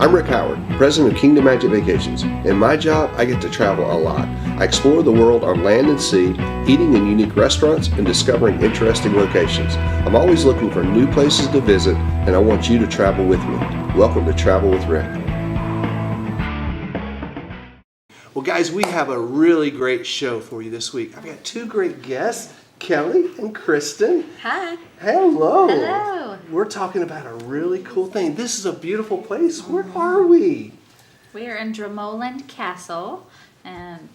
I'm Rick Howard, president of Kingdom Magic Vacations. In my job, I get to travel a lot. I explore the world on land and sea, eating in unique restaurants and discovering interesting locations. I'm always looking for new places to visit, and I want you to travel with me. Welcome to Travel with Rick. Well, guys, we have a really great show for you this week. I've got two great guests, Kelly and Kristen. Hi. Hello. Hello. We're talking about a really cool thing. This is a beautiful place. Where are we? We are in Rathbone Castle, and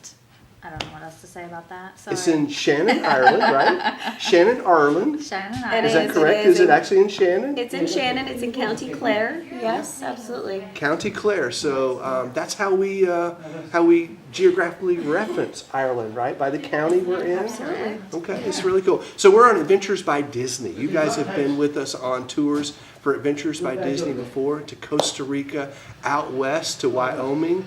I don't know what else to say about that. Sorry. It's in Shannon, Ireland, right? Shannon, Ireland. Shannon, Ireland. Is that correct? Is it actually in Shannon? It's in Shannon. It's in County Clare. Yes, absolutely. County Clare. So that's how we geographically reference Ireland, right? By the county we're in. Absolutely. Okay, it's really cool. So we're on Adventures by Disney. You guys have been with us on tours for Adventures by Disney before, to Costa Rica, out west to Wyoming,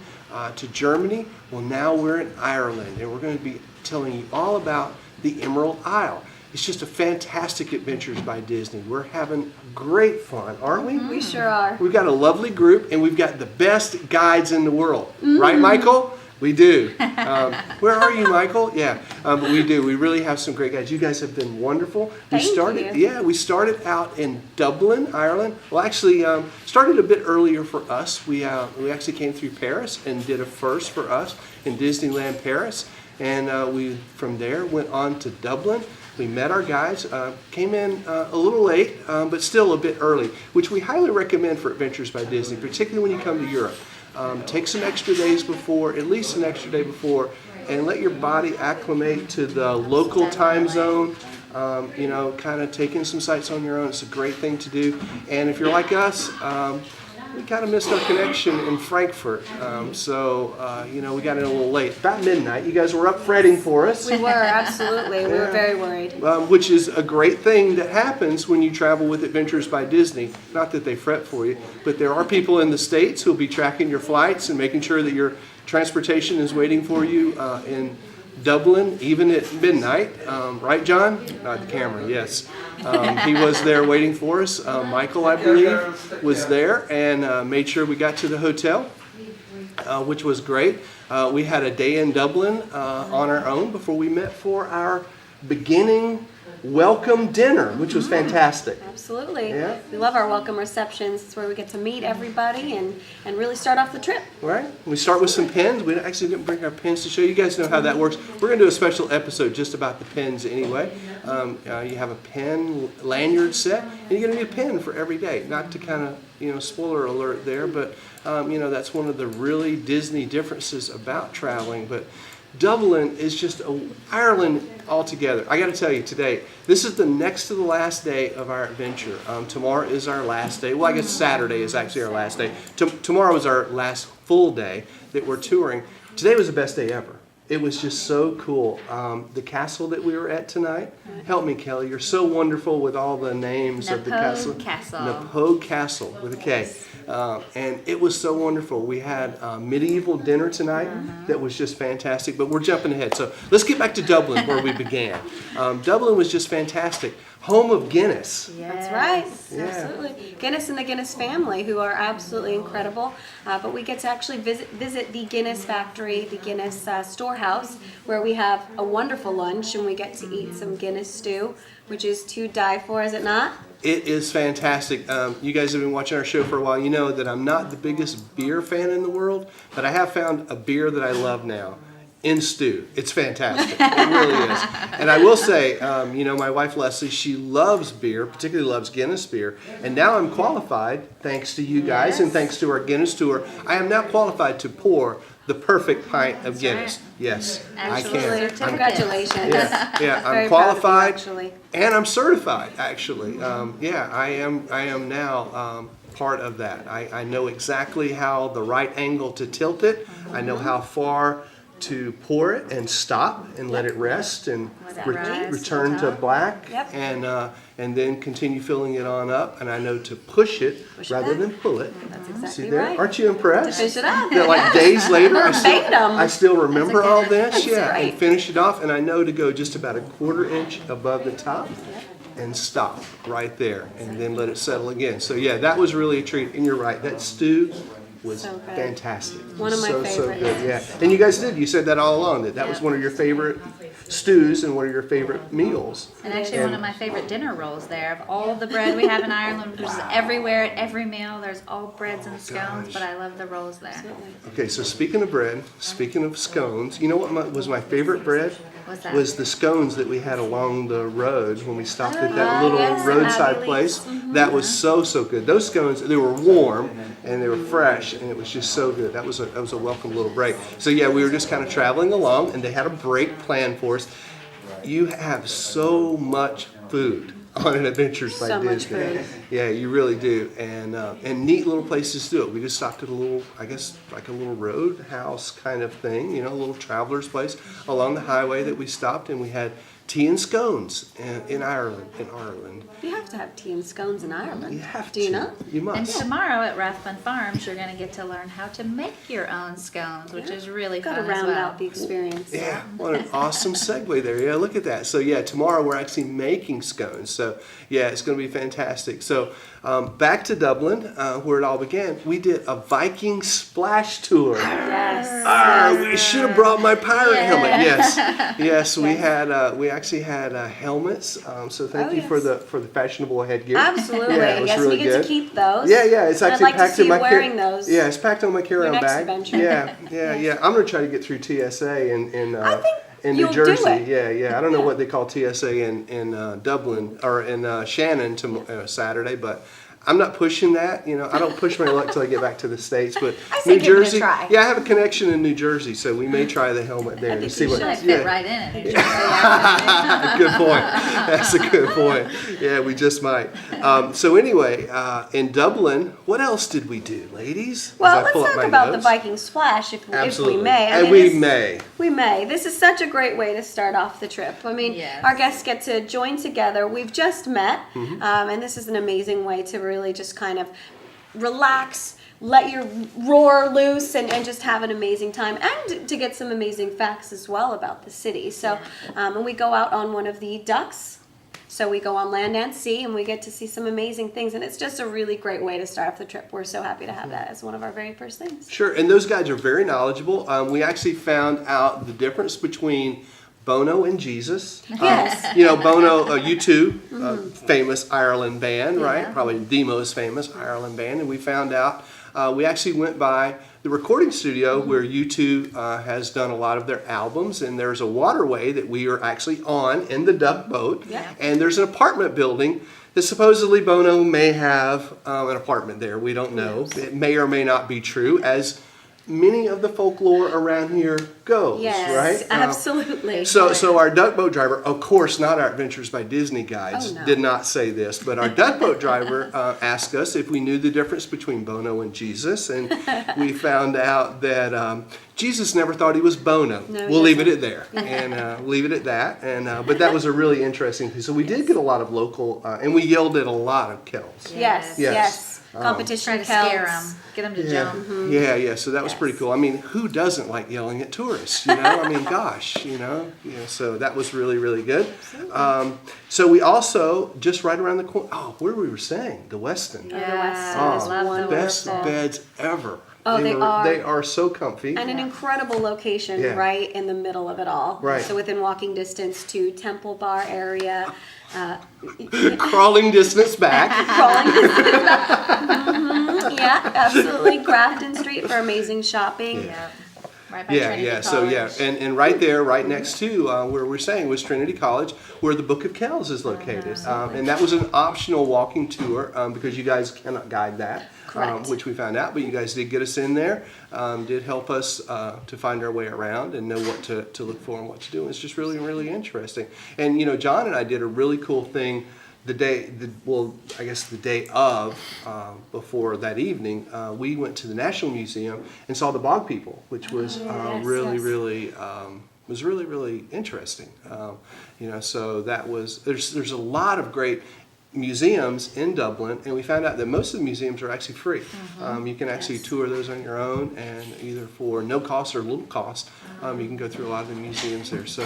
to Germany. Well, now we're in Ireland, and we're going to be telling you all about the Emerald Isle. It's just a fantastic Adventures by Disney. We're having great fun, aren't we? We sure are. We've got a lovely group, and we've got the best guides in the world. Right, Michael? We do. Where are you, Michael? Yeah, but we do. We really have some great guides. You guys have been wonderful. Thank you. Yeah, we started out in Dublin, Ireland. Well, actually, started a bit earlier for us. We actually came through Paris and did a first for us in Disneyland Paris, and we from there went on to Dublin. We met our guides, came in a little late, but still a bit early, which we highly recommend for Adventures by Disney, particularly when you come to Europe. Take some extra days before, at least an extra day before, and let your body acclimate to the local time zone. Kind of taking some sights on your own. It's a great thing to do. And if you're like us, we kind of missed our connection in Frankfurt. We got in a little late. About midnight. You guys were up fretting for us. We were, absolutely. We were very worried. Which is a great thing that happens when you travel with Adventures by Disney. Not that they fret for you, but there are people in the States who will be tracking your flights and making sure that your transportation is waiting for you in Dublin, even at midnight. Right, John? Not the camera, yes. He was there waiting for us. Michael, I believe, was there and made sure we got to the hotel, which was great. We had a day in Dublin on our own before we met for our beginning welcome dinner, which was fantastic. Absolutely. Yeah. We love our welcome receptions. It's where we get to meet everybody and really start off the trip. Right. We start with some pens. We actually didn't bring our pens to show you. You guys know how that works. We're going to do a special episode just about the pens anyway. You have a pen lanyard set, and you're going to need a pen for every day. Not to kind of, spoiler alert there, but, that's one of the really Disney differences about traveling. But Dublin is just Ireland altogether. I got to tell you today, this is the next to the last day of our adventure. Tomorrow is our last day. Well, I guess Saturday is actually our last day. Tomorrow is our last full day that we're touring. Today was the best day ever. It was just so cool. The castle that we were at tonight, help me, Kelly, you're so wonderful with all the names of the castle. Bog Castle with a K. And it was so wonderful. We had medieval dinner tonight that was just fantastic, but we're jumping ahead. So let's get back to Dublin where we began. Dublin was just fantastic. Home of Guinness. Yes. That's right. Yeah. Absolutely. Guinness and the Guinness family, who are absolutely incredible. But we get to actually visit the Guinness factory, the Guinness storehouse, where we have a wonderful lunch and we get to eat some Guinness stew, which is to die for, is it not? It is fantastic. You guys have been watching our show for a while. You know that I'm not the biggest beer fan in the world, but I have found a beer that I love now. In stew. It's fantastic. It really is. And I will say, my wife Leslie, she loves beer, particularly loves Guinness beer. And now I'm qualified, thanks to you guys and thanks to our Guinness tour, I am now qualified to pour the perfect pint of Guinness. Right. Yes, absolutely. I can. Congratulations. Yeah, I'm qualified and I'm certified, actually. I am now part of that. I know exactly how the right angle to tilt it. I know how far to pour it and stop and let it rest and return to black and then continue filling it on up. And I know to push it rather than pull it. That's exactly See there? right. Aren't you impressed? To finish it up. Yeah, like days later, I still remember all this. Right. And finish it off. And I know to go just about a 1/4 inch above the top. And stop right there and then let it settle again. So yeah, that was really a treat. And you're right, that stew was So good. fantastic. One of my So favorites. good, yeah. And you guys did. You said that all along, that was Yeah. one of your favorite stews and one of your favorite meals. And actually one of my favorite dinner rolls there. Of all the bread we have in Ireland, which is everywhere at every meal, there's all breads and scones, but I love the rolls there. Okay, so speaking of bread, speaking of scones, you know what was my favorite bread? What's that? Was the scones that we had along the road when we stopped at that yeah, little yes, roadside Abilene. place. That was so good. Those scones, they were warm and they were fresh, and it was just so good. That was a welcome little break. So yeah, we were just kind of traveling along, and they had a break planned for us. You have so much food on an Adventures by So much Disney. food. Yeah, you really do, and neat little places to do it. We just stopped at a little, I guess, like a little roadhouse kind of thing, a little traveler's place along the highway that we stopped, and we had tea and scones in Ireland. You have to have tea and scones in Ireland. You have Do you to. know? You And must. tomorrow at Rathbone Farms, you're going to get to learn how to make your own scones, which is really Got fun to as round well. out the experience. Yeah, what an awesome segue there. Yeah, look at that. So yeah, tomorrow we're actually making scones. So yeah, it's going to be fantastic. So back to Dublin, where it all began. We did a Viking splash tour. Yes. We should have brought my pirate helmet. Yes. We Yes. had we actually had helmets. So thank you for yes. the fashionable headgear. Absolutely. Yeah, it was Yes, really we get good. to keep those. Yeah, it's And actually I'd like to packed see in my you wearing those. Yeah, it's packed on my carry-on next bag. adventure. Yeah. I'm gonna try to get through TSA in I think in New you'll do Jersey. it. Yeah. I don't know what they call TSA in Dublin or in Shannon Saturday, but I'm not pushing that. I don't push my luck till I get back to the States. But I say New give it a Jersey, try. yeah, I have a connection in New Jersey, so we may try the helmet there to think see you what. should. I fit right in it. Good point. That's a good point. Yeah, we just might. So anyway, in Dublin, what else did we do, ladies? As Well, I let's pull up talk my about the notes. Viking splash if Absolutely. we may. And mean, we this- may. We may. This is such a great way to start off the trip. I mean, Yes. our guests get to join together. We've just met, Mm-hmm. and this is an amazing way to really just kind of relax, let your roar loose, and just have an amazing time, and to get some amazing facts as well about the city. So, and we go out on one of the ducks. So we go on land and sea, and we get to see some amazing things, and it's just a really great way to start off the trip. We're so happy to have that as one of our very first things. Sure, and those guys are very knowledgeable. We actually found out the difference between Bono and Jesus. Yes. Bono, U2, famous Ireland band, right? Probably the most famous Ireland band. And we found out, we actually went by the recording studio where U2 has done a lot of their albums. And there's a waterway that we are actually on in the duck boat. Yeah. And there's an apartment building that supposedly Bono may have an apartment there. We don't know. It may or may not be true, as many of the folklore around here goes, Yes, right? absolutely. So our duck boat driver, of course, not our Adventures by Disney guides, Oh, no. did not say this, but our duck boat driver asked us if we knew the difference between Bono and Jesus, and we found out that Jesus never thought he was Bono. No, he We'll leave it doesn't. at there, and leave it at that. And but that was a really interesting thing. So we did get a lot of local, and we yelled at a lot of kells. Yes, Yes. yes. Competition Try to scare counts. them, get them to Yeah. jump. Yeah. So that was pretty cool. I mean, who doesn't like yelling at tourists? I mean, gosh, So that was really, really good. So we also just right around the corner. Oh, where we were staying, the Westin. The West End Yeah, is love the wonderful. Best beds ever. Oh, they are. They are so comfy. And an incredible location Yeah. right in the middle of it all. Right. So within walking distance to Temple Bar area. Crawling distance back. Crawling distance. Yeah, absolutely. Grafton Street for amazing shopping. Yeah. Right by Trinity Yeah. College. So and right there, right next to where we're staying was Trinity College, where the Book of Kells is located. And that was an optional walking tour because you guys cannot guide that, Correct. which we found out. But you guys did get us in there, did help us to find our way around and know what to look for and what to do. And it's just really, really interesting. And John and I did a really cool thing. The day of, before that evening, we went to the National Museum and saw the Bog People, which was really interesting. So that was there's a lot of great museums in Dublin, and we found out that most of the museums are actually free. You can actually tour those on your own, and either for no cost or little cost, you can go through a lot of the museums there. So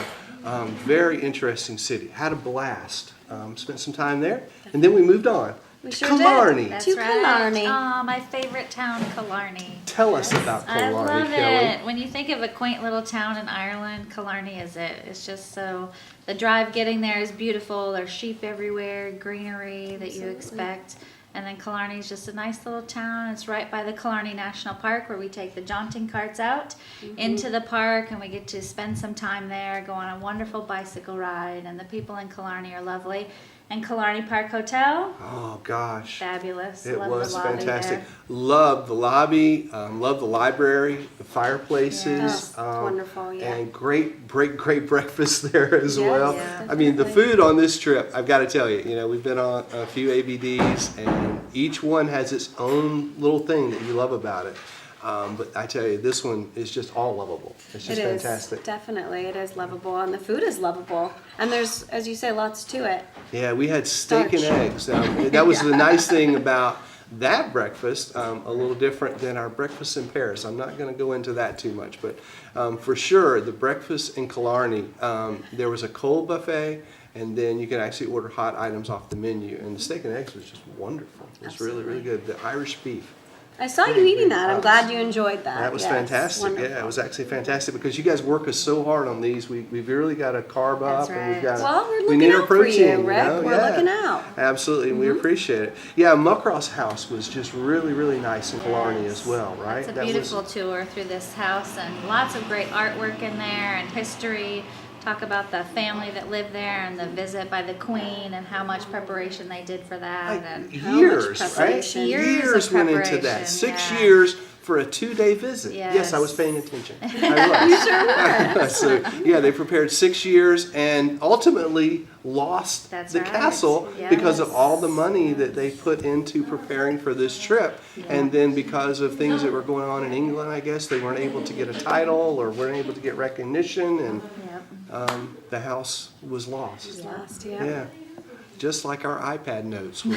very interesting city. Had a blast. Spent some time there, and then we moved on. We sure Killarney. did. That's To right. Killarney. Oh, my favorite town, Killarney. Tell us about I Killarney, love Kelly. it. When you think of a quaint little town in Ireland, Killarney is it. It's just so, the drive getting there is beautiful. There's sheep everywhere, greenery that you expect. And then Killarney is just a nice little town. It's right by the Killarney National Park where we take the jaunting carts out into the park and we get to spend some time there, go on a wonderful bicycle ride. And the people in Killarney are lovely. And Killarney Park Hotel, Oh gosh. fabulous. It Love was the lobby fantastic. there. Loved the lobby, loved the library, the fireplaces. Yes, wonderful, yeah. And great breakfast there as Yes, well. yeah, I mean, the definitely. food on this trip, I've got to tell you, we've been on a few ABDs and each one has its own little thing that you love about it. But I tell you, this one is just all lovable. It's just It is, fantastic. definitely. It is lovable, and the food is lovable. And there's, as you say, lots to it. Yeah, we had steak and Starch. eggs. That was the nice thing about that breakfast, a little different than our breakfast in Paris. I'm not going to go into that too much, but for sure, the breakfast in Killarney, there was a cold buffet, and then you could actually order hot items off the menu. And the steak and eggs was just wonderful. It was really, really good. The Irish beef. I saw you eating that. I'm glad you enjoyed that. That was Yes, fantastic. wonderful. Yeah, it was actually fantastic because you guys work us so hard on these. We've really got to carb up That's and we've right. got Well, we're we looking need our out for you, protein. Rick. We're Yeah. looking out. Absolutely, we appreciate it. Yeah, Muckross House was just really, really nice in Killarney as well, right? It's a beautiful tour through this house and lots of great artwork in there and history. Talk about the family that lived there and the visit by the Queen and how much preparation they did for that. And years, right? preparation. Years of went into that. preparation, 6 yeah. years for a 2-day visit. Yes, I was Yes. paying attention. I was. So yeah, they prepared 6 years and ultimately lost That's the right. castle because of Yes. all the money that they put into preparing for this trip. And then because of things that were going on in England, I guess they weren't able to get a title or weren't able to get recognition, and Yep. the house was lost. Last, Yeah, just like our iPad notes were.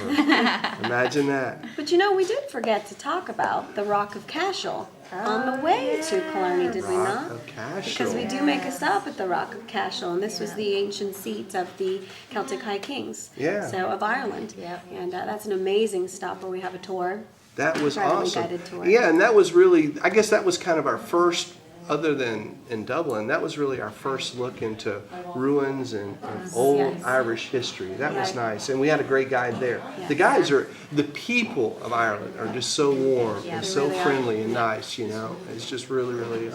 Imagine that. But we did forget to talk about the Rock of Cashel on the way to Killarney, did we Rock not? of Cashel. Because we do make a stop at the Rock of Cashel, and this was the ancient seat of the Celtic High Kings. Yeah. So of Ireland. Yep. And that's an amazing stop where we have a tour. That was Privately awesome. guided tour. Yeah, and that was really, I guess that was kind of our first, other than in Dublin, that was really our first look into ruins and old Yes. Irish history. That was Right. nice, and we had a great guide there. Yes. The guys the people of Ireland are just so warm Yeah, and they so really are. friendly and nice, It's just really, really,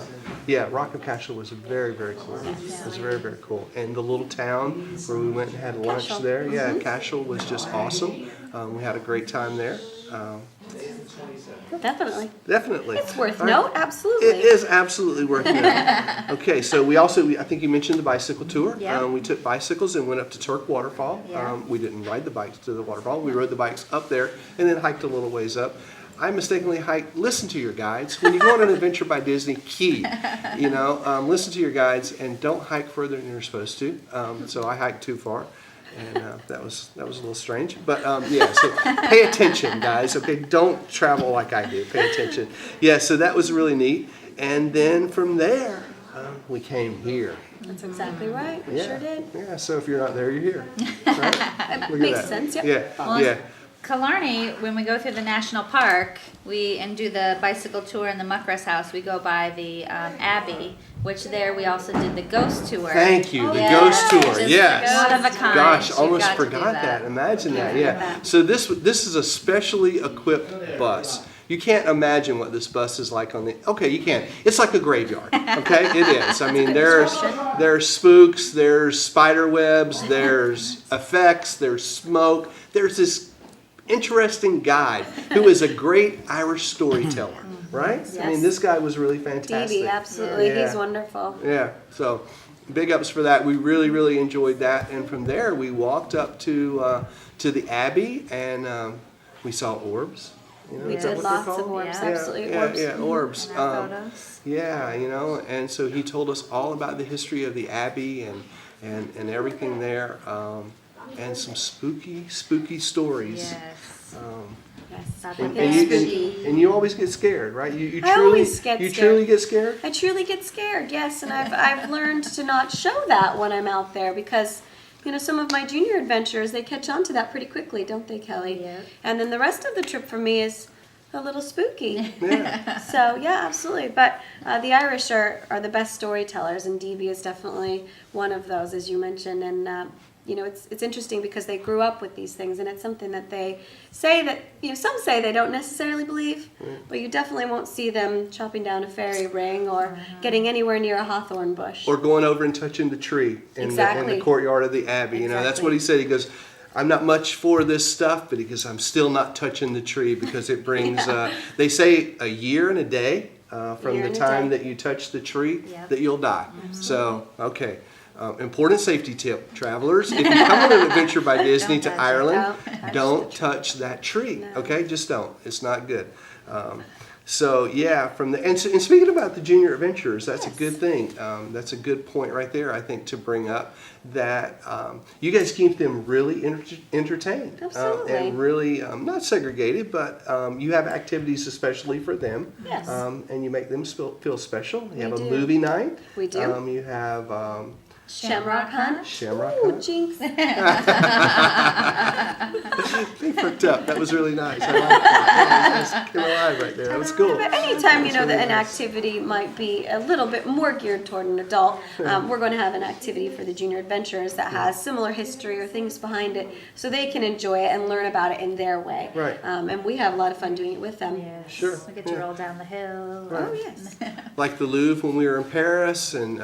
yeah, Rock of Cashel was very, very cool. It was very, very cool. And the little town where we went and had lunch Cashel. there, yeah, Cashel was just awesome. We had a great time there. Definitely. Definitely. It's worth All right. note, absolutely. It is absolutely worth it. Okay, so we also, I think you mentioned the bicycle tour. Yeah. We took bicycles and went up to Turk Waterfall. Yeah. We didn't ride the bikes to the waterfall. We rode the bikes up there and then hiked a little ways up. I mistakenly hiked, listen to your guides. When you go on an adventure by Disney, key, listen to your guides and don't hike further than you're supposed to. So I hiked too far. And that was a little strange, but yeah. So pay attention, guys. Okay, don't travel like I do. Pay attention. Yeah. So that was really neat. And then from there, we came here. That's exactly right. We Yeah. sure did. Yeah. So if you're not there, you're here. Right? It Look at makes that. sense, yep. Yeah. Well, Yeah. Killarney, when we go through the national park, and do the bicycle tour in the Muckross House, we go by the Abbey, which there we also did the ghost tour. Thank you. The Yeah, ghost tour. just Yes. one of a kind. Gosh, You've almost got to do forgot that. Imagine that. Yeah. Yeah. So this is a specially equipped bus. You can't imagine what this bus is like on the. Okay, you can. It's like a graveyard. Okay, it is. I mean, there's spooks, there's spider webs, there's effects, there's smoke. There's this interesting guide who is a great Irish storyteller. Right? I mean, Yes. this guy was really fantastic. Stevie, absolutely. Yeah. He's wonderful. Yeah, so big ups for that. We really, really enjoyed that. And from there, we walked up to the Abbey and we saw orbs. We is that did what they're lots of called? orbs, Yeah. absolutely. Yeah, Orbs. yeah, orbs. Photos. Yeah, and so he told us all about the history of the Abbey and everything there, and some spooky stories. Yes. Yes. About And, the and history. you always get scared, right? You I truly always get you scared. truly get scared. I truly get scared, yes, and I've learned to not show that when I'm out there because some of my junior adventures, they catch on to that pretty quickly, don't they, Kelly? Yeah. And then the rest of the trip for me is a little spooky. Yeah. So, yeah, absolutely. But the Irish are the best storytellers, and Davy is definitely one of those, as you mentioned. And, it's interesting because they grew up with these things, and it's something that they say that, some say they don't necessarily believe, but you definitely won't see them chopping down a fairy ring or getting anywhere near a hawthorn bush. Or going over and touching the tree in Exactly. the courtyard of the Abbey. That's Exactly. what he said. He goes, I'm not much for this stuff, but because I'm still not touching the tree because it brings, they say a year and a day from Year the and a time day. that you touch the tree Yep. that you'll die. So, okay. Important safety tip, travelers. If you come on an adventure by Disney to touch it. Ireland, Don't don't touch that tree. No. Okay, just don't. It's not good. So yeah, and speaking about the junior adventurers, that's a good thing. That's a good point right there, I think, to bring up that you guys keep them really entertained. Absolutely. And really not segregated, but you have activities especially for them. Yes. And you make them feel special. You have a do. movie night. We do. You have Shamrock Hunt. Shamrock Ooh, Hunt. jinx. They perked up. That was really nice. I like that. That came alive right there. That was cool. But anytime That's that really an nice. activity might be a little bit more geared toward an adult, we're going to have an activity for the junior adventurers that has similar history or things behind it, so they can enjoy it and learn about it in their way. Right. And we have a lot of fun doing it with them. Yes. Sure, We get to yeah. roll down the hill. Right. Oh yes. Like the Louvre when we were in Paris, and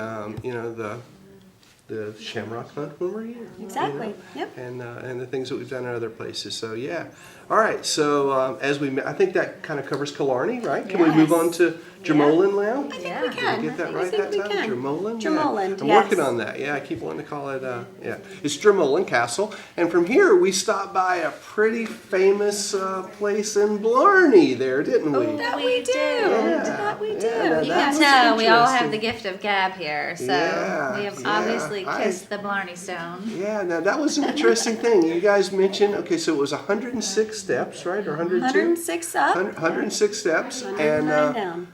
the Shamrock Hunt when we're here. Exactly. Yep. And the things that we've done in other places. So yeah. All right. So I think that kind of covers Killarney, right? Can we move Yes. on to Dromoland now? Yeah. We can. Did I get that I right think that we time? can. Dromoland? Dromoland, Yeah. I'm yes. working on that. Yeah, I keep wanting to call it, It's Dromoland Castle. And from here, we stopped by a pretty famous place in Blarney there, didn't we? That we do. Yeah. That we do. Yeah, now You that can was tell we all have interesting. the gift of gab here, so Yeah, we have yeah. obviously kissed the Blarney Stone. Yeah, now that was an interesting thing. You guys mentioned, okay, so it was 106 steps, right? Or 102? 106 up. 106 steps. 109 And down.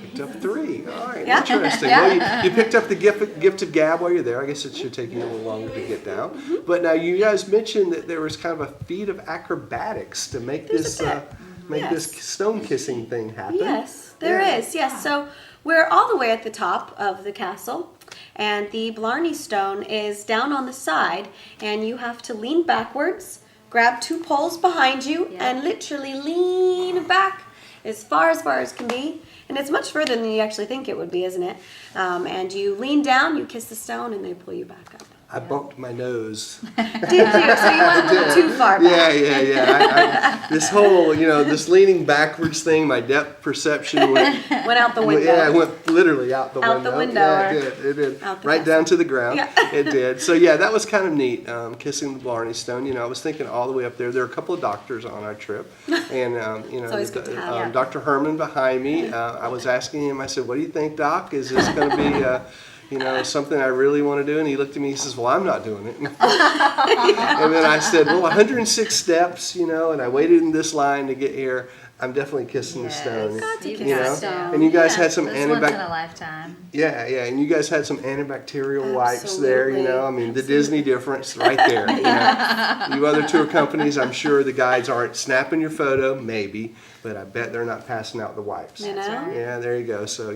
picked up 3. All right, Yeah. interesting. Well, you picked up the gift of gab while you're there. I guess it should take you a little longer to get down. Mm-hmm. But now you guys mentioned that there was kind of a feat of acrobatics to make There's a this bit. make Yes. this stone kissing thing happen. Yes, there is. Yes, so we're all the way at the top of the castle, and the Blarney Stone is down on the side, and you have to lean backwards, grab 2 poles behind you, Yeah. and literally lean back as far as can be. And it's much further than you actually think it would be, isn't it? And you lean down, you kiss the stone, and they pull you back up. I bumped my nose. Did you? So you went a little too far back. Yeah. This whole, this leaning backwards thing, my depth perception went Went out the window. Yeah, it went literally out the window. Out the window, Yeah, or it did. out the Right castle. down to the ground. Yeah. It did. So yeah, that was kind of neat, kissing the Blarney Stone. I was thinking all the way up there. There were a couple of doctors on our trip. And, always good to have. Yeah. Dr. Herman behind me, I was asking him, I said, what do you think, Doc? Is this going to be... something I really want to do. And he looked at me, he says, well, I'm not doing it. And then I said, well, 106 steps, and I waited in this line to get here. I'm definitely kissing the stone. Got to You kiss You the know? stone. And you guys Yeah. had some This once in a antibacterial, lifetime. and you guys had some antibacterial wipes there, Absolutely. I mean, the Disney difference right there. You other tour companies, I'm sure the guides aren't snapping your photo, maybe, but I bet they're not passing out the wipes. You know? Yeah, there you go. So,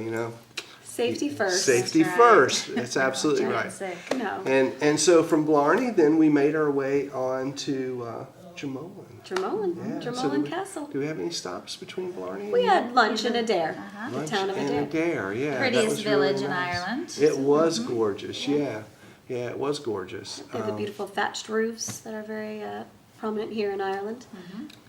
Safety first. safety That's right. first. That's absolutely Don't right. get sick. No. And so from Blarney, then we made our way on to Dromoland. Dromoland. Yeah, so Dromoland do we- Castle. Do we have any stops between Blarney and We had lunch in Adair, the Lunch town of and Adair. Adair, yeah. that Prettiest was really village in nice. Ireland. It was gorgeous, yeah. Yeah, it was gorgeous. They have the beautiful thatched roofs that are very prominent here in Ireland.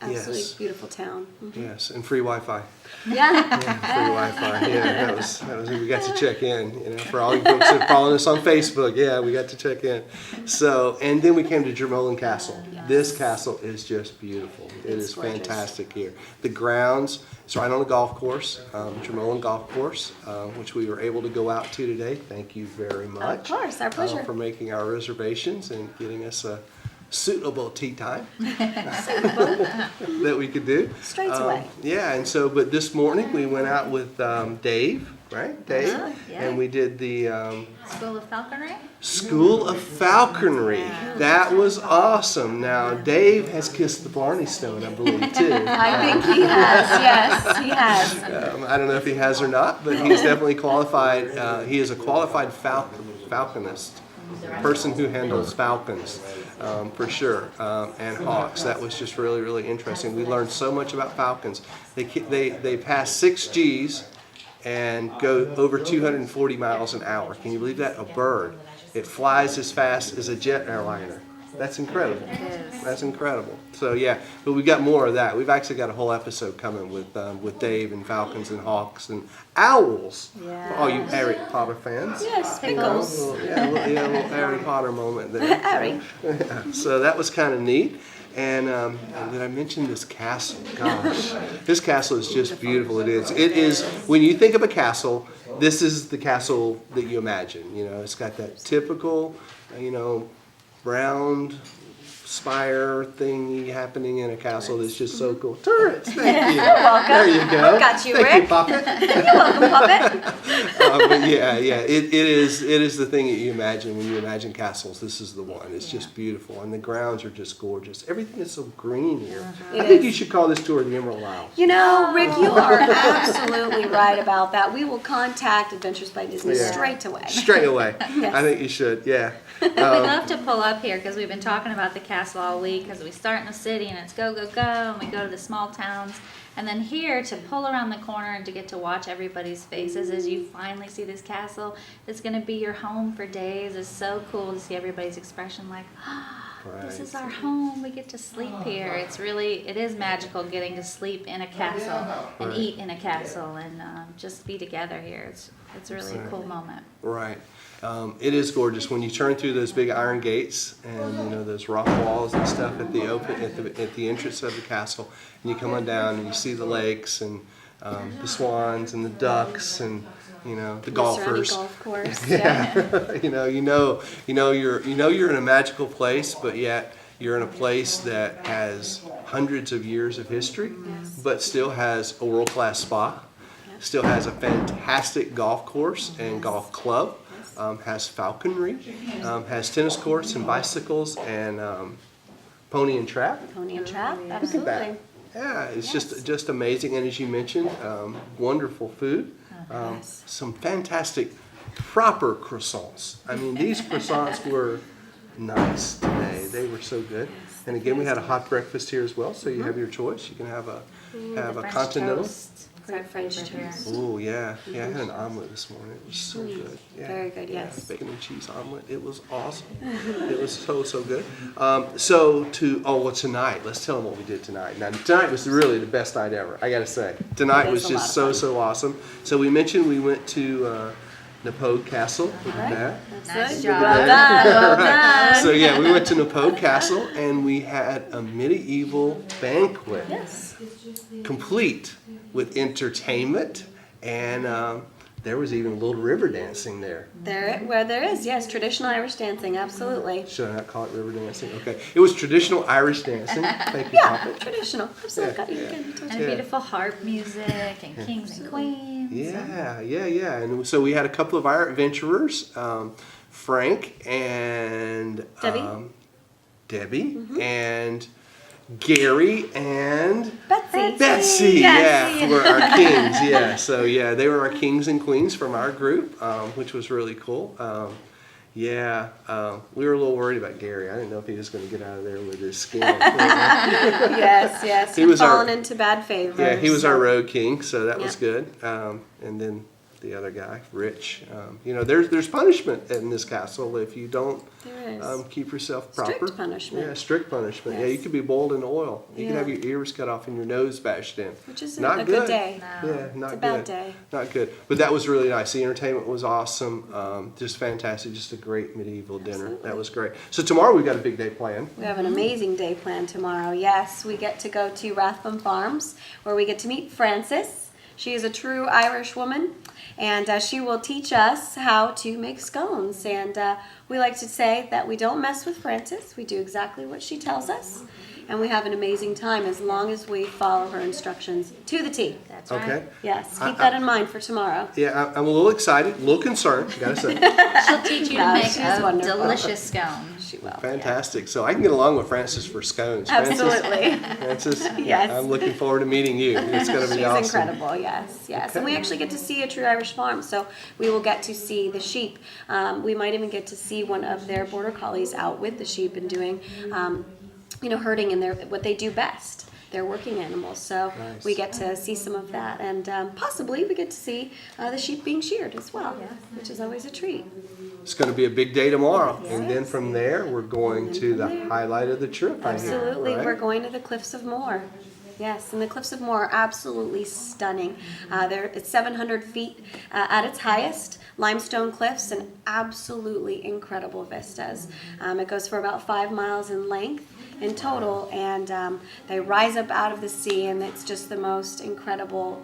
Absolutely Yes. beautiful town. Yes, and free Wi-Fi. Yeah. Yeah, free Wi-Fi. Yeah, that was we got to check in. For all you folks that are following us on Facebook, yeah, we got to check in. So, and then we came to Dromoland Castle. This castle is just beautiful. It It's is gorgeous. fantastic here. The grounds, it's right on a golf course, Dromoland Golf Course, which we were able to go out to today. Thank you very much. Of course, our pleasure. For making our reservations and getting us a suitable tea time that we could do. Straight away. Yeah, and so, but this morning we went out with Dave, right? Dave. Yeah. And we did the School of Falconry? School of Falconry. That was awesome. Now, Dave has kissed the Blarney Stone, I believe, too. I think he has. Yes, he has. I don't know if he has or not, but he's definitely qualified. He is a qualified falconist, person who handles falcons, for sure, and hawks. That was just really, really interesting. We learned so much about falcons. They pass 6 Gs and go over 240 miles an hour. Can you believe that? A bird. It flies as fast as a jet airliner. That's incredible. That's incredible. So yeah, but we've got more of that. We've actually got a whole episode coming with Dave and falcons and hawks and owls. Yeah. For all you Harry Potter fans. Yes, pickles. Yeah, a little Harry Potter moment there. Harry. Yeah, so that was kind of neat. And did I mention this castle? Gosh, this castle is just beautiful. It is. It is. When you think of a castle, this is the castle that you imagine. You know, it's got that typical, round spire thingy happening in a castle that's just so cool. Turrets, thank you. You're welcome. There you go. Got you, Thank Rick. you, Puppet. You're welcome, Puppet. But yeah, it is the thing that you imagine when you imagine castles. This is the one. It's just beautiful, and the grounds are just gorgeous. Everything is so green here. I think you should call this tour the Emerald Isle. You know, Rick, you are absolutely right about that. We will contact Adventures by Disney Yeah. straight away. Straight away. Yes. I think you should. Yeah. We'd love to pull up here because we've been talking about the castle all week because we start in a city and it's go, go, go, and we go to the small towns. And then here to pull around the corner and to get to watch everybody's faces as you finally see this castle that's going to be your home for days is so cool to see everybody's expression like, this is our home. We get to sleep here. It is magical getting to sleep in a castle and eat in a castle and just be together here. It's really a cool moment. Right. It is gorgeous when you turn through those big iron gates and those rock walls and stuff at the entrance of the castle, and you come on down and you see the lakes and the swans and the ducks and the golfers. Golf course. Yeah. you're in a magical place, but yet you're in a place that has hundreds of years of history, but still has a world-class spa, still has a fantastic golf course and golf club. Has falconry, has tennis courts and bicycles and pony and trap. Pony and trap, Look at absolutely. that. Yeah, it's just amazing. And as you mentioned, wonderful food. Some fantastic proper croissants. I mean, these croissants were nice today. They were so good. And again, we had a hot breakfast here as well, so you have your choice. You can have a French continental. toast. Great French toast. Oh yeah, I had an omelet this morning. It was so good. Yeah. Very good, yes. Bacon and cheese omelet. It was awesome. It was so good. Tonight. Let's tell them what we did tonight. Now tonight was really the best night ever. I gotta say, tonight It was was a just lot of so awesome. So we mentioned we went to Napoleon Castle. Look at that. Nice Good. job. Well done, well done. So yeah, we went to Napoleon Castle and we had a medieval banquet. Yes. Complete with entertainment, and there was even a little river dancing there. Where there is, yes, traditional Irish dancing, absolutely. Should I not call it river dancing? Okay. It was traditional Irish dancing. Thank you, Yeah, Papa. traditional. Absolutely. Got you Yeah. again. And beautiful harp music and kings and queens. Yeah. And so we had a couple of our adventurers, Frank and Debbie and Gary and Betsy, were our kings. Yeah, so yeah, they were our kings and queens from our group, which was really cool. We were a little worried about Gary. I didn't know if he was going to get out of there with his skin. Yes. He was fallen into bad favor. Yeah, he was our road king, so that was good. And then the other guy, Rich. There's punishment in this castle if you don't keep yourself proper. Strict punishment. Yeah, strict punishment. Yeah, Yes. you could be boiled in oil. You could Yeah. have your ears cut off and your nose bashed in. Which is Not a good day. No. Yeah, not It's a good. bad day. Not good. But that was really nice. The entertainment was awesome. Just fantastic. Just a great medieval dinner. Absolutely. That was great. So tomorrow we've got a big day planned. We have an amazing day planned tomorrow. Yes, we get to go to Rathbone Farms where we get to meet Frances. She is a true Irish woman, and she will teach us how to make scones. And we like to say that we don't mess with Frances. We do exactly what she tells us, and we have an amazing time as long as we follow her instructions to the T. That's right. Okay. Yes, keep that in mind for tomorrow. Yeah, I'm a little excited, a little concerned, gotta say. She'll teach you to No, make she's a wonderful. delicious scone. She will. Fantastic. So I can get along with Frances for scones. Absolutely. Frances, Yes. I'm looking forward to meeting you. It's going to be She's awesome. incredible, yes, yes. And Okay. we actually get to see a true Irish farm, so we will get to see the sheep. We might even get to see one of their border collies out with the sheep and doing, herding in what they do best. They're working animals, so Nice. we get to see some of that, and possibly we get to see the sheep being sheared as well, which is always a treat. It's going to be a big day tomorrow. And then from there, we're going to the highlight of the trip right here. Absolutely, right? we're going to the Cliffs of Moher. Yes, and the Cliffs of Moher are absolutely stunning. It's 700 feet at its highest, limestone cliffs, and absolutely incredible vistas. It goes for about 5 miles in length in total, and they rise up out of the sea, and it's just the most incredible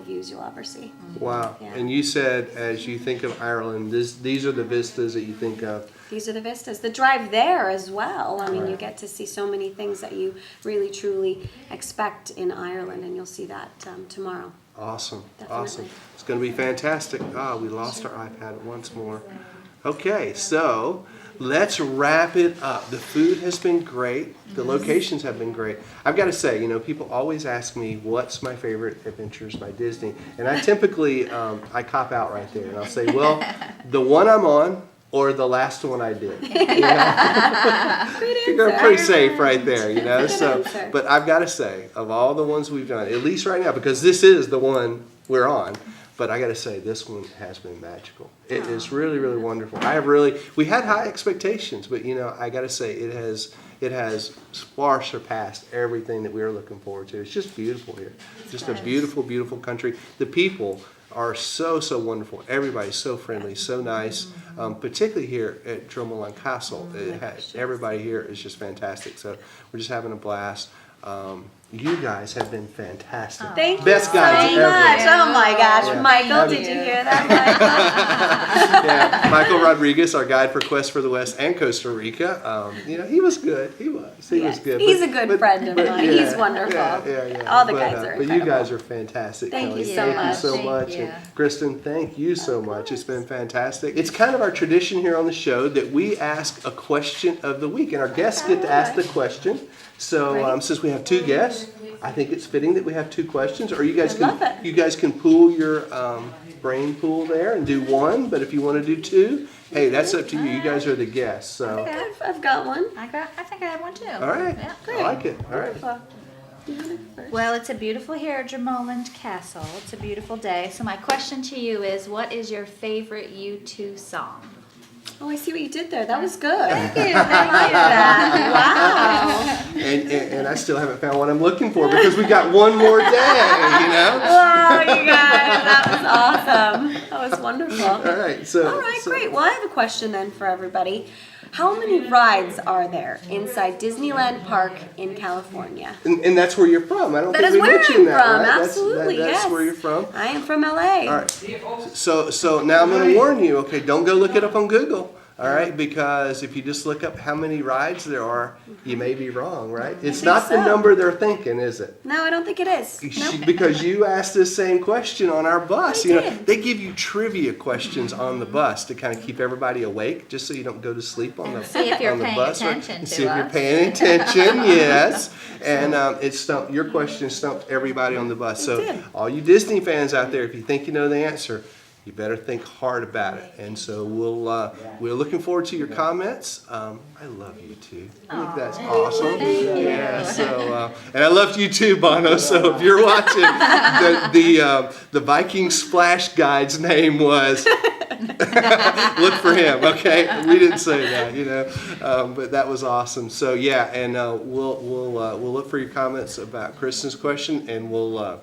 views you'll ever see. Wow. Yeah. And you said, as you think of Ireland, these are the vistas that you think of. These are the vistas. The drive there as well. I mean, you Right. get to see so many things that you really, truly expect in Ireland, and you'll see that tomorrow. Awesome. Definitely. Awesome. It's going to be fantastic. We lost our iPad once more. Okay, so let's wrap it up. The food has been great. The locations have been great. I've got to say, people always ask me, what's my favorite adventures by Disney? And I typically, I cop out right there. And I'll say, well, the one I'm on or the last one I did. You're pretty safe right there, So, answer. but I've got to say, of all the ones we've done, at least right now, because this is the one we're on, but I got to say, this one has been magical. It is really, really wonderful. We had high expectations, but I got to say, it has far surpassed everything that we were looking forward to. It's just beautiful here. Just a beautiful, beautiful country. The people are so, so wonderful. Everybody's so friendly, so nice. Particularly here at Rathbone Castle. Everybody here is just fantastic. So we're just having a blast. You guys have been fantastic. Thank Best you guides so ever. much. Oh my gosh, Yeah. Michael, did you hear that, Yeah, Michael Rodriguez, our guide for Quest for the West and Costa Rica. He was good. He was Yes, good. he's a good friend of mine. He's wonderful. Yeah. All the guides are But you incredible. guys are fantastic. Thank Kelly. you so Thank much. you so Thank much. you. And Kristen, thank you so much. It's been fantastic. It's kind of our tradition here on the show that we ask a question of the week, and our guests get to ask the question. So Right. since we have two guests, I think it's fitting that we have two questions. Or you guys I love it. you guys can pool your brain pool there and do one. But if you want to do two, hey, that's up to you. You guys are the guests. So I've got one. I think I have one too. all right, Yeah. I like it. All right. Well, it's a beautiful here at Rathbone Castle. It's a beautiful day. So my question to you is, what is your favorite U2 song? Oh, I see what you did there. That was good. Thank you. Wow. And I still haven't found what I'm looking for because we got one more day, Wow, you guys, that was awesome. That was wonderful. All right, so. All right, so- great. Well, I have a question then for everybody. How many rides are there inside Disneyland Park in California? And that's where you're from. I don't That think is we where mentioned I'm that, from. right? Absolutely, that's yes. where you're from. I am from LA. All right. So now I'm going to warn you. Okay, don't go look it up on Google. All right, because if you just look up how many rides there are, you may be wrong, right? It's think not the so. number they're thinking, is it? No, I don't think it is. No. Because you asked this same question on our bus. I did. They give you trivia questions on the bus to kind of keep everybody awake, just so you don't go to sleep on the See if you're on the paying bus. attention to see if you're us. paying attention. Yes, and it stumped your question stumped everybody on the bus. So did. all you Disney fans out there, if you think you know the answer, you better think hard about it. And so we're looking forward to your comments. I love you too. I think that's awesome. Yeah. So and I loved you too, Bono. So if you're watching, the Viking Splash Guide's name was. Look for him, okay? We didn't say that, but that was awesome. So yeah, and we'll look for your comments about Kristen's question, and we'll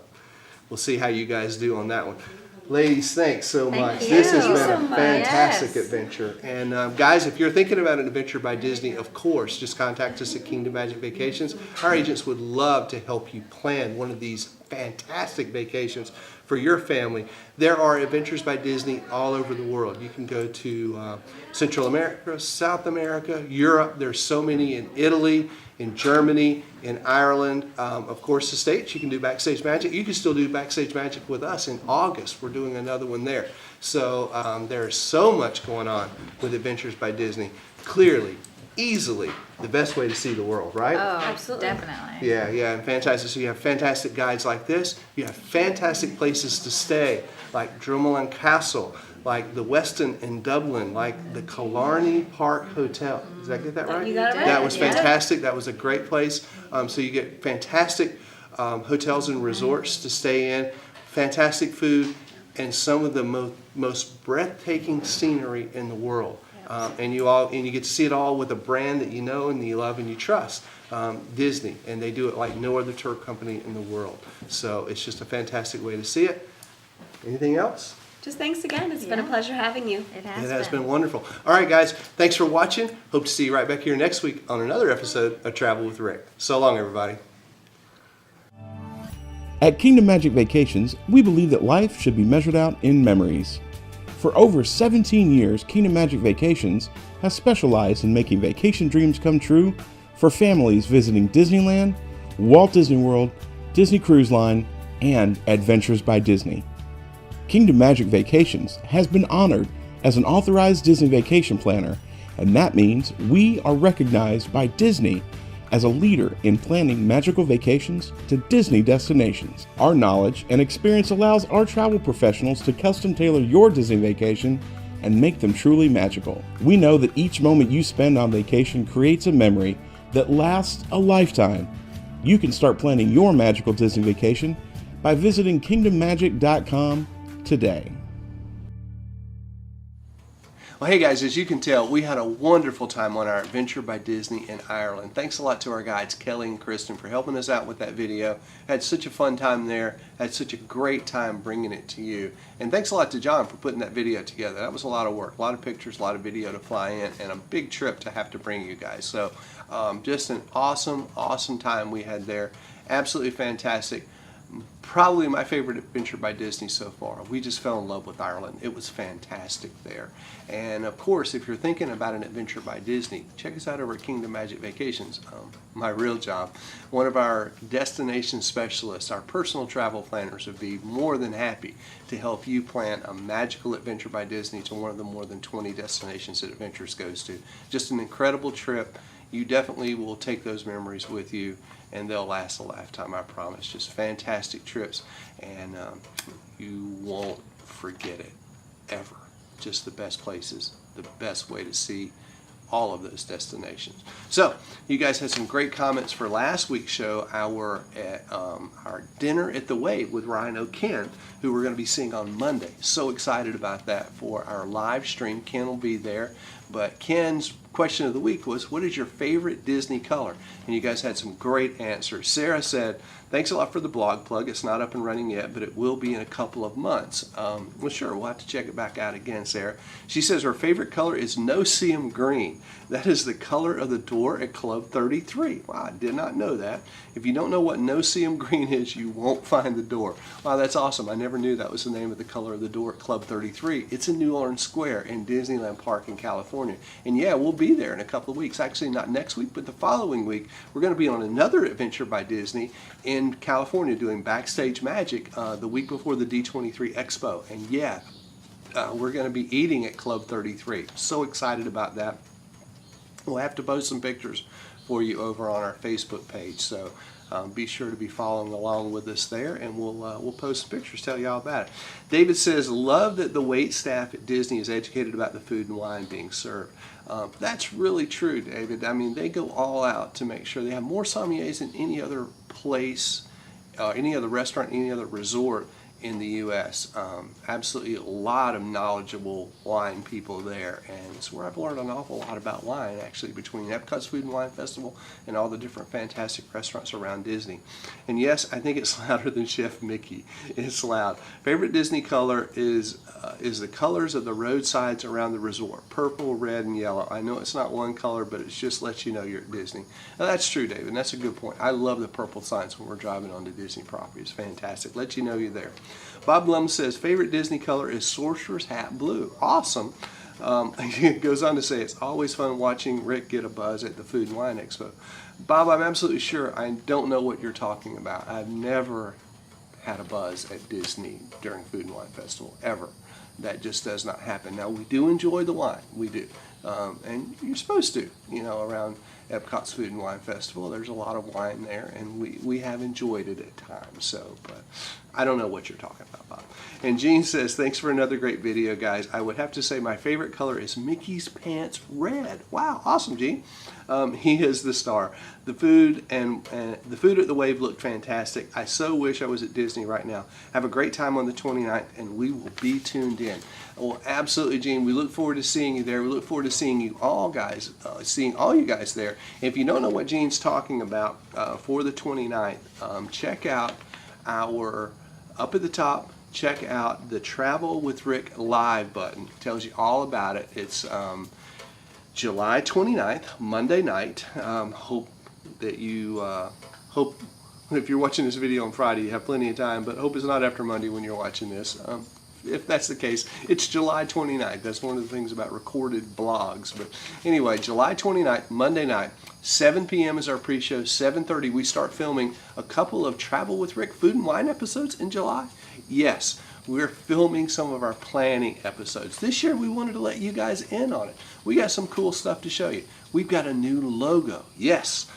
see how you guys do on that one. Ladies, thanks so much. you. This has Thank you been so a much. fantastic Yes. adventure. And guys, if you're thinking about an adventure by Disney, of course, just contact us at Kingdom Magic Vacations. Our agents would love to help you plan one of these fantastic vacations for your family. There are Adventures by Disney all over the world. You can go to Central America, South America, Europe. There's so many in Italy, in Germany, in Ireland. Of course, the States, you can do Backstage Magic. You can still do Backstage Magic with us in August. We're doing another one there. So there's so much going on with Adventures by Disney. Clearly, easily the best way to see the world, right? Oh, Absolutely. definitely. Yeah, and fantastic. So you have fantastic guides like this. You have fantastic places to stay, like Drummollon Castle, like the Westin in Dublin, like the Killarney Park Hotel. Did I get that right? You got it right. That was Yeah. fantastic. That was a great place. So you get fantastic hotels and resorts to stay in, fantastic food, and some of the most breathtaking scenery in the world. And you get to see it all with a brand that you know and you love and you trust, Disney, and they do it like no other tour company in the world. So it's just a fantastic way to see it. Anything else? Just thanks again. It's been a pleasure having you. It has It has been wonderful. All right, guys, thanks for watching. Hope to see you right back here next week on another episode of Travel with Rick. So long, everybody. At Kingdom Magic Vacations, we believe that life should be measured out in memories. For over 17 years, Kingdom Magic Vacations has specialized in making vacation dreams come true for families visiting Disneyland, Walt Disney World, Disney Cruise Line, and Adventures by Disney. Kingdom Magic Vacations has been honored as an authorized Disney vacation planner, and that means we are recognized by Disney as a leader in planning magical vacations to Disney destinations. Our knowledge and experience allows our travel professionals to custom tailor your Disney vacation and make them truly magical. We know that each moment you spend on vacation creates a memory that lasts a lifetime. You can start planning your magical Disney vacation by visiting kingdommagic.com today. Well, hey guys, as you can tell, we had a wonderful time on our Adventure by Disney in Ireland. Thanks a lot to our guides, Kelly and Kristen, for helping us out with that video. Had such a fun time there. Had such a great time bringing it to you. And thanks a lot to John for putting that video together. That was a lot of work, a lot of pictures, a lot of video to fly in, and a big trip to have to bring you guys. So just an awesome time we had there. Absolutely fantastic. Probably my favorite Adventure by Disney so far. We just fell in love with Ireland. It was fantastic there. And of course, if you're thinking about an Adventure by Disney, check us out over at Kingdom Magic Vacations. My real job. One of our destination specialists, our personal travel planners, would be more than happy to help you plan a magical Adventure by Disney to one of the more than 20 destinations that Adventures goes to. Just an incredible trip. You definitely will take those memories with you, and they'll last a lifetime, I promise. Just fantastic trips, and you won't forget it, ever. Just the best places, the best way to see all of those destinations. So, you guys had some great comments for last week's show, our dinner at the Wave with Ryan O'Ken, who we're going to be seeing on Monday. So excited about that for our live stream. Ken will be there. But Ken's question of the week was, what is your favorite Disney color? And you guys had some great answers. Sarah said, thanks a lot for the blog plug. It's not up and running yet, but it will be in a couple of months. Well, sure, we'll have to check it back out again, Sarah. She says her favorite color is No-See-Um Green. That is the color of the door at Club 33. Wow, I did not know that. If you don't know what No-See-Um Green is, you won't find the door. Wow, that's awesome. I never knew that was the name of the color of the door at Club 33. It's in New Orleans Square in Disneyland Park in California. And yeah, we'll be there in a couple of weeks. Actually, not next week, but the following week. We're going to be on another Adventure by Disney in California doing Backstage Magic the week before the D23 Expo. And yeah, we're going to be eating at Club 33. So excited about that. We'll have to post some pictures for you over on our Facebook page. So be sure to be following along with us there, and we'll post some pictures, tell you all about it. David says, love that the wait staff at Disney is educated about the food and wine being served. That's really true, David. I mean, they go all out to make sure they have more sommeliers than any other place, any other restaurant, any other resort in the U.S. Absolutely a lot of knowledgeable wine people there, and it's where I've learned an awful lot about wine, actually, between Epcot's Food and Wine Festival and all the different fantastic restaurants around Disney. And yes, I think it's louder than Chef Mickey. It's loud. Favorite Disney color is the colors of the roadsides around the resort: purple, red, and yellow. I know it's not one color, but it just lets you know you're at Disney. Now, that's true, David, and that's a good point. I love the purple signs when we're driving onto Disney property. It's fantastic. Lets you know you're there. Bob Blum says, favorite Disney color is Sorcerer's Hat Blue. Awesome. He goes on to say, it's always fun watching Rick get a buzz at the Food and Wine Expo. Bob, I'm absolutely sure I don't know what you're talking about. I've never had a buzz at Disney during Food and Wine Festival, ever. That just does not happen. Now, we do enjoy the wine. We do. And you're supposed to, around Epcot's Food and Wine Festival. There's a lot of wine there, and we have enjoyed it at times. So, but I don't know what you're talking about, Bob. And Gene says, thanks for another great video, guys. I would have to say my favorite color is Mickey's Pants Red. Wow, awesome, Gene. He is the star. The food and the food at the Wave looked fantastic. I so wish I was at Disney right now. Have a great time on the 29th, and we will be tuned in. Well, absolutely, Gene. We look forward to seeing you there. We look forward to seeing you all, guys, seeing all you guys there. If you don't know what Gene's talking about for the 29th, check out our, up at the top, check out the Travel with Rick Live button. It tells you all about it. It's July 29th, Monday night. Hope that you, hope if you're watching this video on Friday, you have plenty of time, but hope it's not after Monday when you're watching this. If that's the case, it's July 29th. That's one of the things about recorded blogs. But anyway, July 29th, Monday night, 7 p.m. is our pre-show. 7:30, we start filming a couple of Travel with Rick Food and Wine episodes in July. Yes, we're filming some of our planning episodes. This year, we wanted to let you guys in on it. We got some cool stuff to show you. We've got a new logo. Yes,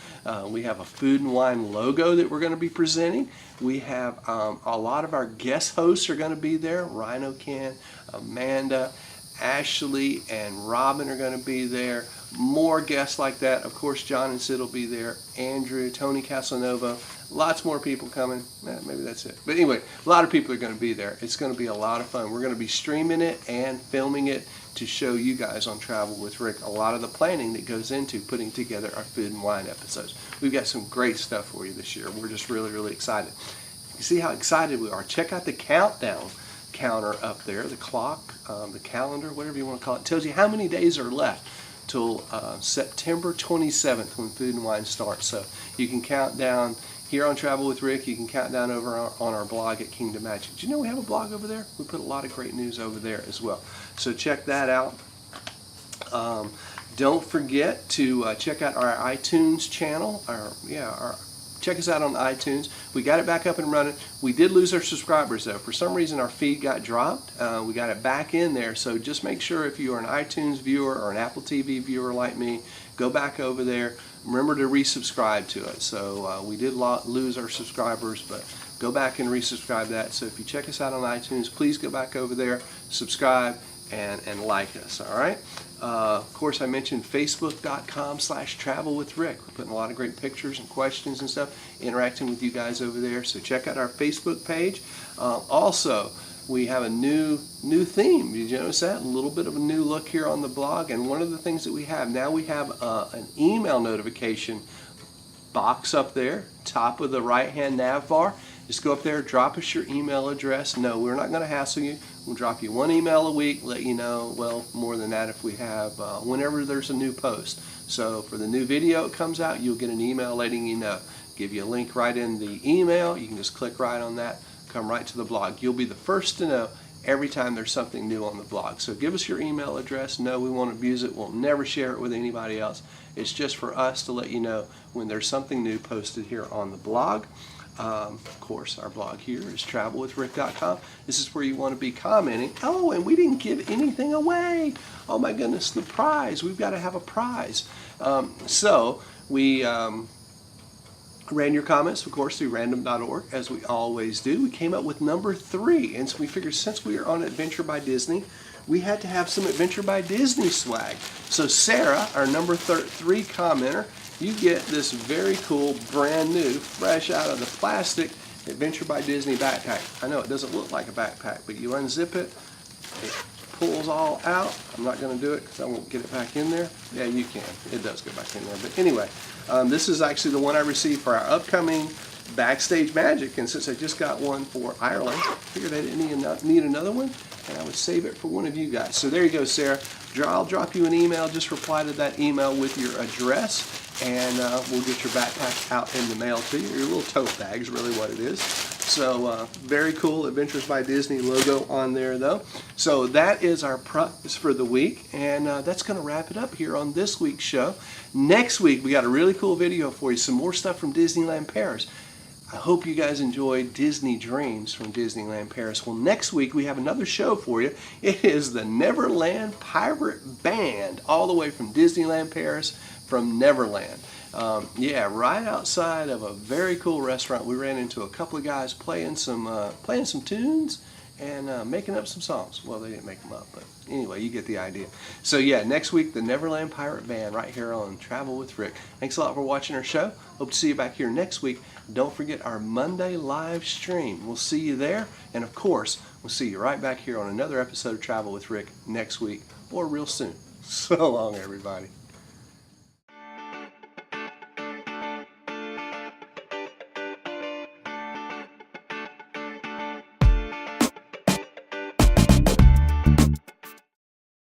we have a Food and Wine logo that we're going to be presenting. We have a lot of our guest hosts are going to be there. Rhino Ken, Amanda, Ashley, and Robin are going to be there. More guests like that. Of course, John and Sid will be there. Andrew, Tony Casanova. Lots more people coming. Maybe that's it. But anyway, a lot of people are going to be there. It's going to be a lot of fun. We're going to be streaming it and filming it to show you guys on Travel with Rick a lot of the planning that goes into putting together our Food and Wine episodes. We've got some great stuff for you this year. We're just really, really excited. You see how excited we are. Check out the countdown counter up there, the clock, the calendar, whatever you want to call it. It tells you how many days are left till September 27th when Food and Wine starts. So you can count down here on Travel with Rick. You can count down over on our blog at Kingdom Magic. Do you know we have a blog over there? We put a lot of great news over there as well. So check that out. Don't forget to check out our iTunes channel. Check us out on iTunes. We got it back up and running. We did lose our subscribers though. For some reason our feed got dropped. We got it back in there. So just make sure if you are an iTunes viewer or an Apple TV viewer like me, go back over there. Remember to resubscribe to it. So we did lose our subscribers, but go back and resubscribe that. So if you check us out on iTunes, please go back over there, subscribe, and like us, all right? Of course, I mentioned Facebook.com/TravelWithRick. We're putting a lot of great pictures and questions and stuff, interacting with you guys over there. So check out our Facebook page. Also, we have a new theme. Did you notice that? A little bit of a new look here on the blog. And one of the things that we have, now we have an email notification box up there, top of the right-hand nav bar. Just go up there, drop us your email address. No, we're not going to hassle you. We'll drop you one email a week, let you know, well, more than that if we have, whenever there's a new post. So for the new video that comes out, you'll get an email letting you know. Give you a link right in the email. You can just click right on that, come right to the blog. You'll be the first to know every time there's something new on the blog. So give us your email address. No, we won't abuse it. We'll never share it with anybody else. It's just for us to let you know when there's something new posted here on the blog. Of course, our blog here is TravelwithRick.com. This is where you want to be commenting. Oh, and we didn't give anything away. Oh my goodness, the prize. We've got to have a prize. So we ran your comments, of course, through random.org, as we always do. We came up with number 3, and so we figured since we are on Adventure by Disney, we had to have some Adventure by Disney swag. So Sarah, our number 3 commenter, you get this very cool, brand new, fresh out of the plastic Adventure by Disney backpack. I know it doesn't look like a backpack, but you unzip it, it pulls all out. I'm not going to do it because I won't get it back in there. Yeah, you can. It does go back in there. But anyway, this is actually the one I received for our upcoming Backstage Magic, and since I just got one for Ireland, I figured I didn't need another one, and I would save it for one of you guys. So there you go, Sarah. I'll drop you an email. Just reply to that email with your address, and we'll get your backpack out in the mail to you. Your little tote bag is really what it is. So very cool Adventures by Disney logo on there though. So that is our prize for the week, and that's going to wrap it up here on this week's show. Next week we got a really cool video for you, some more stuff from Disneyland Paris. I hope you guys enjoyed Disney Dreams from Disneyland Paris. Well, next week we have another show for you. It is the Neverland Pirate Band, all the way from Disneyland Paris, from Neverland. Yeah, right outside of a very cool restaurant. We ran into a couple of guys playing some tunes and making up some songs. Well, they didn't make them up, but anyway, you get the idea. So yeah, next week, the Neverland Pirate Band right here on Travel with Rick. Thanks a lot for watching our show. Hope to see you back here next week. Don't forget our Monday live stream. We'll see you there. And of course, we'll see you right back here on another episode of Travel with Rick next week or real soon. So long, everybody.